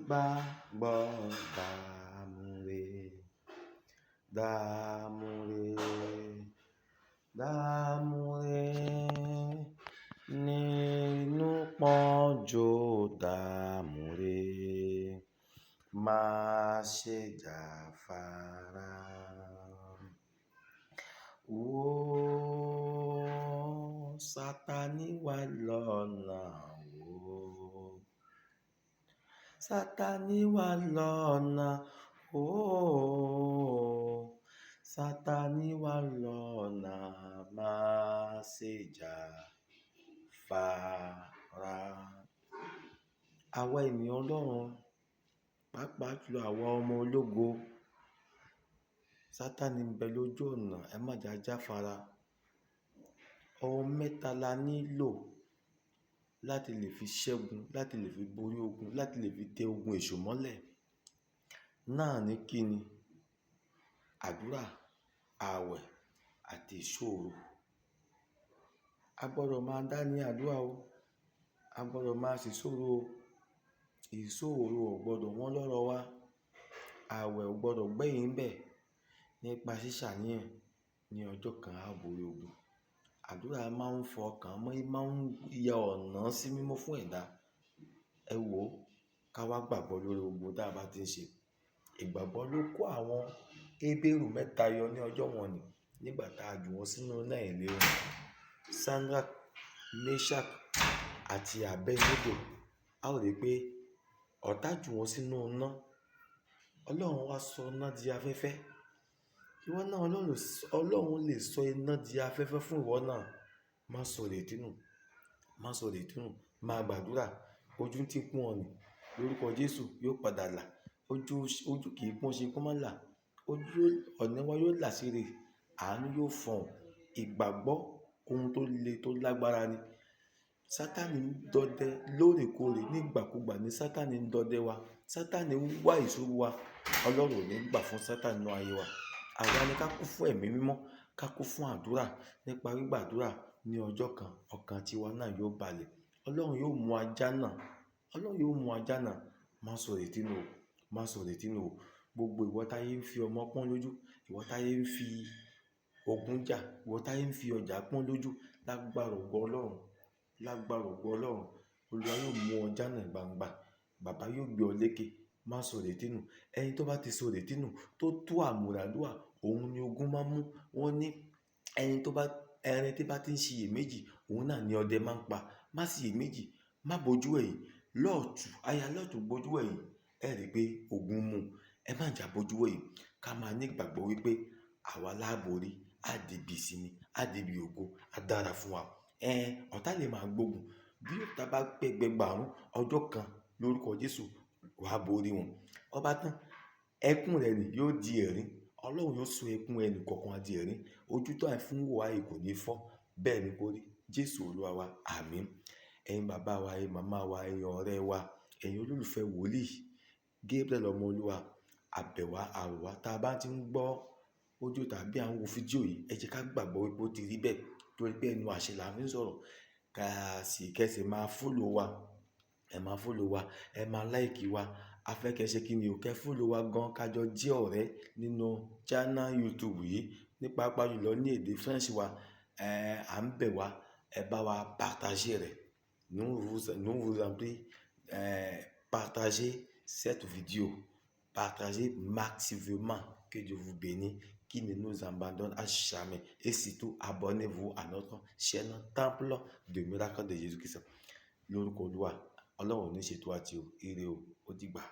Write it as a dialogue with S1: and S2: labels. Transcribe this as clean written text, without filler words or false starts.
S1: gbagbø dàmúre dàmúre dàmúre nínú pọ́njú dàmúre má ṣe jáfara. Satani wà lọ́nà Satani wà lọ́nà Satani wà lọ́nà má ṣe jáfara. Àwa ènìyàn Ọlọ́run, pàápàá jùlọ àwa ọmọ ológo, Sátánì ń bẹ lójú ọ̀nà, ẹ má jà jáfara. Ohun mẹ́ta la nílò láti lè fi ṣẹ́gun, láti lè fi borí ogun, láti lè fi tẹ ogun èṣù mọ́lẹ̀. Náà ní kíni? Àdúrà, ààwẹ̀ àti ìṣòro. A gbọ́dọ̀ máa dá ní àdúrà o, a gbọ́dọ̀ máa sì ìṣòro o. Ìṣòro ò gbọ́dọ̀ wọ́n lọ́rọ̀ wa, ààwẹ̀ ò gbọ́dọ̀ gbẹ̀yìn bẹ̀. Nípa ṣíṣàníyàn ní ọjọ́ kan á borí ogun. Àdúrà máa ń fọ ọkàn mọ́, máa ń ya ọ̀nà sí mímọ́ fún ẹ̀dá. Ẹ wò ó, ká wá gbàgbọ́ lórí ogun tá a bá ti ń ṣe. Ìgbàgbọ́ ló kó àwọn Hébérù mẹ́ta yọ ní ọjọ́ wọn ni, nígbà tá a jù wọ́n sínú iná ìléru. Shadrach, Meshach àti Abednego. A ó rí i pé ọ̀tá jù wọ́n sínú iná. Ọlọ́run wá sọ iná di afẹ́fẹ́. Ìwọ náà, Ọlọ́run lè sọ iná di afẹ́fẹ́ fún ìwọ náà. Má sọ ìrètí nù, má sọ ìrètí nù. Máa gbàdúrà. Ojú tí kún ọ nì, lórúkọ Jésù yóò padà là. Ojú kì í pọ́n ṣe kó má là. Ọ̀nà wa yóò là síre. Àánú yóò fọ̀n. Ìgbàgbọ́ ohun tó le tó lágbára ni. Sátánì ń dọdẹ lóòrèkóòrè, nígbàkúgbà ni Sátánì ń dọdẹ wa. Sátánì ń wá ìṣòro wa. Ọlọ́run ò ní gbà fún Sátánì nínú ayé wa. Àwa ni ká kún fún ẹ̀mí mímọ́, ká kún fún àdúrà. Nípa gbígbàdúrà ní ọjọ́ kan, ọkàn tiwa náà yóò balẹ̀. Ọlọ́run yóò mú ajá náà. Ọlọ́run yóò mú ajá náà. Má sọ ìrètí nù o, má sọ ìrètí nù o. Gbogbo ìwọ táyé ń fi ọmọ pọ́n lójú, ìwọ táyé ń fi ogun jà, ìwọ táyé ń fi ọjà pọ́n lójú, lágbára ògo Ọlọ́run, lágbára ògo Ọlọ́run, Olúwa yóò mú ọjà náà gbangba. Bàbá yóò gbé ọ lékè. Má sọ ìrètí nù. Ẹni tó bá ti sọ ìrètí nù, tó tú àmùràdúà, òun ni ogun máa ń mú. Wọ́n ní ẹni tí bá ti ń ṣiyèméjì, òun náà ni ọdẹ máa ń pa. Má ṣiyèméjì, má bojú ẹ̀yìn. Aya lọ́ọ̀tù bojú ẹ̀yìn, ẹ rí i pé ogun mú. Ẹ má jà bojú ẹ̀yìn. Ká máa ní ìgbàgbọ́ wípé àwa láàbòrí, á dìbì ìsinmi, á dìbì ògo, á dára fún wa. Ọ̀tá lè máa gbógun. Bí ọ̀tá bá gbẹgbẹ̀rún ọjọ́ kan, lórúkọ Jésù wàá borí wọn. Ọba tán, ẹkún rẹ̀ ni yóò di ẹ̀rín. Ọlọ́run yóò sọ ẹkún ẹnì kọ̀ọ̀kan di ẹ̀rín. Ojú tó àì fún wò àì kò ní fọ́. Bẹ́ẹ̀ ni kó rí. Jésù Olúwa wa, àmín. Ẹ̀yin bàbá wa, ẹ̀yin màmá wa, ẹ̀yin ọ̀rẹ́ wa, ẹ̀yin olólùfẹ́ wòlíì Gabriel ọmọ Olúwa, àbẹ̀wá àròwá. Tá a bá ti ń gbọ́ ojú tàbí à ń wo fídíò yìí, ẹ jẹ́ ká gbàgbọ́ wípé ó ti rí bẹ́ẹ̀. Torí pé ẹnu àṣẹ là ń fi sọ̀rọ̀. Kẹ́sì máa follow wa. Ẹ máa follow wa. Ẹ máa like wa. A fẹ́ kẹ́ ṣe kí ni o, kẹ́ follow wa gan, ká jọ jẹ́ ọ̀rẹ́ nínú channel YouTube yìí. Ní pàápàá jùlọ ní èdè French wa. À ń bẹ̀ wá, ẹ bá wa partager rẹ̀. Nous vous en prie, partagez cette vidéo. Partagez massivement. Que Dieu vous bénisse, qui ne nous abandonne à jamais. Et surtout, abonnez-vous à notre chaîne Temple de Miracle de Jésus-Christ. Lórúkọ Olúwa, Ọlọ́run ní ṣètò àti ire o, ó dìgbà.